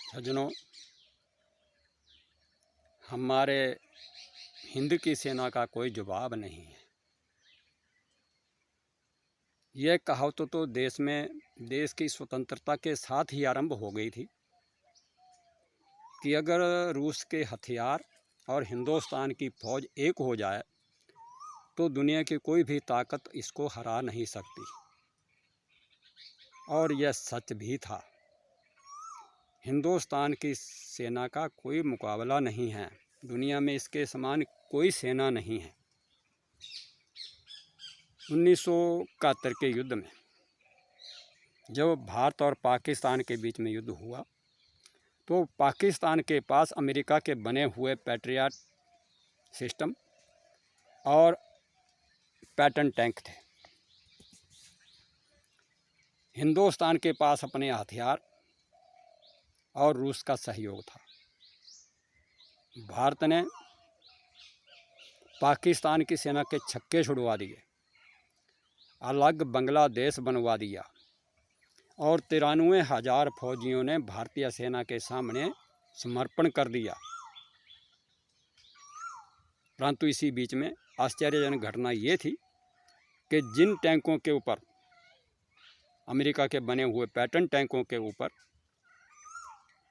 सज्जनों, हमारे हिंद की सेना का कोई जवाब नहीं है। यह कहावत तो देश की स्वतंत्रता के साथ ही आरंभ हो गई थी कि अगर रूस के हथियार और हिंदुस्तान की फौज एक हो जाए तो दुनिया की कोई भी ताकत इसको हरा नहीं सकती। और यह सच भी था। हिंदुस्तान की सेना का कोई मुकाबला नहीं है। दुनिया में इसके समान कोई सेना नहीं है। 1971 के युद्ध में जब भारत और पाकिस्तान के बीच में युद्ध हुआ तो पाकिस्तान के पास अमेरिका के बने हुए पैट्रियट सिस्टम और पैटर्न टैंक थे। हिंदुस्तान के पास अपने हथियार और रूस का सहयोग था। भारत ने पाकिस्तान की सेना के छक्के छुड़वा दिए, अलग बांग्लादेश बनवा दिया और 93,000 फौजियों ने भारतीय सेना के सामने समर्पण कर दिया। परंतु इसी बीच में आश्चर्यजनक घटना ये थी कि जिन टैंकों के ऊपर, अमेरिका के बने हुए पैटर्न टैंकों के ऊपर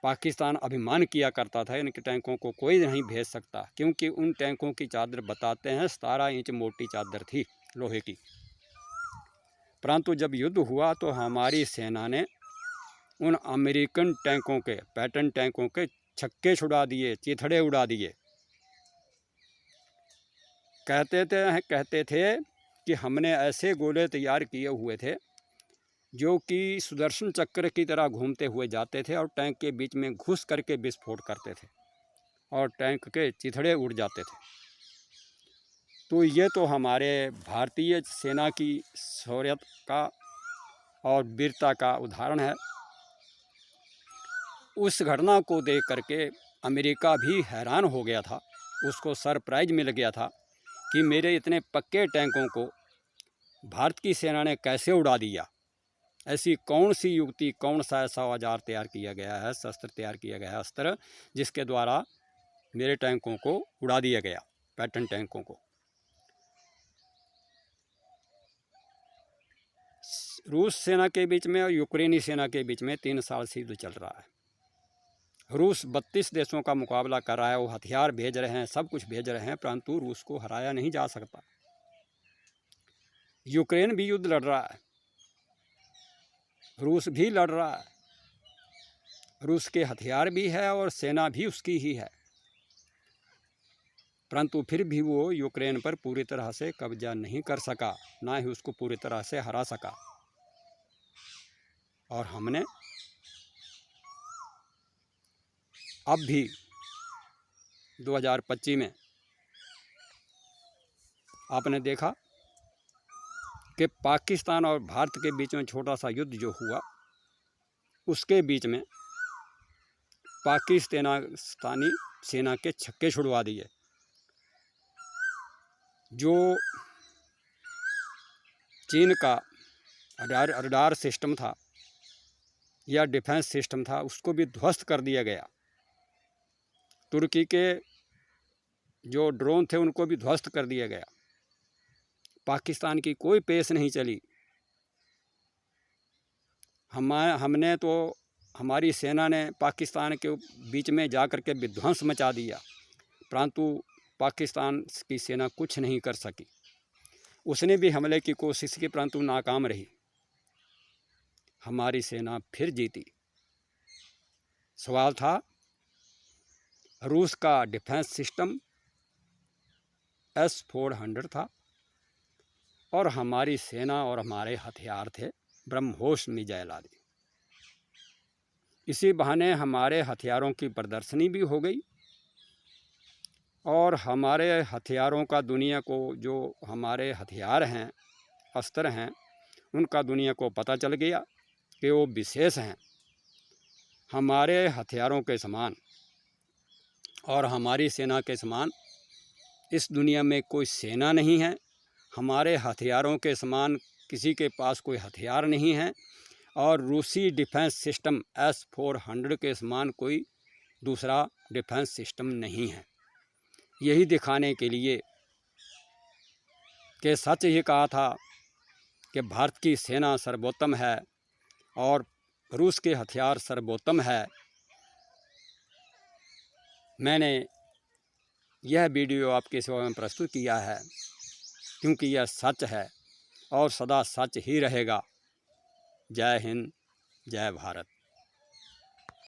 पाकिस्तान अभिमान किया करता था, इनके टैंकों को कोई नहीं भेज सकता, क्योंकि उन टैंकों की चादर बताते हैं 17 इंच मोटी चादर थी लोहे की। परंतु जब युद्ध हुआ तो हमारी सेना ने उन अमेरिकन टैंकों के, पैटर्न टैंकों के छक्के छुड़ा दिए, चिथड़े उड़ा दिए। कहते थे कि हमने ऐसे गोले तैयार किए हुए थे जो कि सुदर्शन चक्र की तरह घूमते हुए जाते थे और टैंक के बीच में घुस करके विस्फोट करते थे और टैंक के चिथड़े उड़ जाते थे। तो ये तो हमारे भारतीय सेना की शौर्य का और वीरता का उदाहरण है। उस घटना को देख करके अमेरिका भी हैरान हो गया था। उसको सरप्राइज मिल गया था कि मेरे इतने पक्के टैंकों को भारत की सेना ने कैसे उड़ा दिया। ऐसी कौन सी युक्ति, कौन सा ऐसा औजार तैयार किया गया है, शस्त्र तैयार किया गया है, अस्त्र, जिसके द्वारा मेरे टैंकों को उड़ा दिया गया, पैटर्न टैंकों को। रूस सेना के बीच में और यूक्रेनी सेना के बीच में 3 साल से युद्ध चल रहा है। रूस 32 देशों का मुकाबला कर रहा है, वो हथियार भेज रहे हैं, सब कुछ भेज रहे हैं, परंतु रूस को हराया नहीं जा सकता। यूक्रेन भी युद्ध लड़ रहा है, रूस भी लड़ रहा है। रूस के हथियार भी है और सेना भी उसकी ही है, परंतु फिर भी वो यूक्रेन पर पूरी तरह से कब्जा नहीं कर सका, ना ही उसको पूरी तरह से हरा सका। और हमने अब भी 2025 में आपने देखा कि पाकिस्तान और भारत के बीच में छोटा सा युद्ध जो हुआ, उसके बीच में पाकिस्तानी सेना के छक्के छुड़वा दिए। जो चीन का रडार सिस्टम था या डिफेंस सिस्टम था, उसको भी ध्वस्त कर दिया गया। तुर्की के जो ड्रोन थे उनको भी ध्वस्त कर दिया गया। पाकिस्तान की कोई पेश नहीं चली। हमने तो, हमारी सेना ने पाकिस्तान के बीच में जाकर के विध्वंस मचा दिया, परंतु पाकिस्तान की सेना कुछ नहीं कर सकी। उसने भी हमले की कोशिश की, परंतु नाकाम रही। हमारी सेना फिर जीती। सवाल था, रूस का डिफेंस सिस्टम S-400 था और हमारी सेना और हमारे हथियार थे ब्रह्मोस मिसाइल आदि। इसी बहाने हमारे हथियारों की प्रदर्शनी भी हो गई और हमारे हथियारों का दुनिया को, जो हमारे हथियार हैं, अस्त्र हैं, उनका दुनिया को पता चल गया कि वो विशेष हैं। हमारे हथियारों के समान और हमारी सेना के समान इस दुनिया में कोई सेना नहीं है। हमारे हथियारों के समान किसी के पास कोई हथियार नहीं है और रूसी डिफेंस सिस्टम S-400 के समान कोई दूसरा डिफेंस सिस्टम नहीं है। यही दिखाने के लिए कि सच ही कहा था कि भारत की सेना सर्वोत्तम है और रूस के हथियार सर्वोत्तम है, मैंने यह वीडियो आपकी सेवा में प्रस्तुत किया है, क्योंकि यह सच है और सदा सच ही रहेगा। जय हिंद, जय भारत।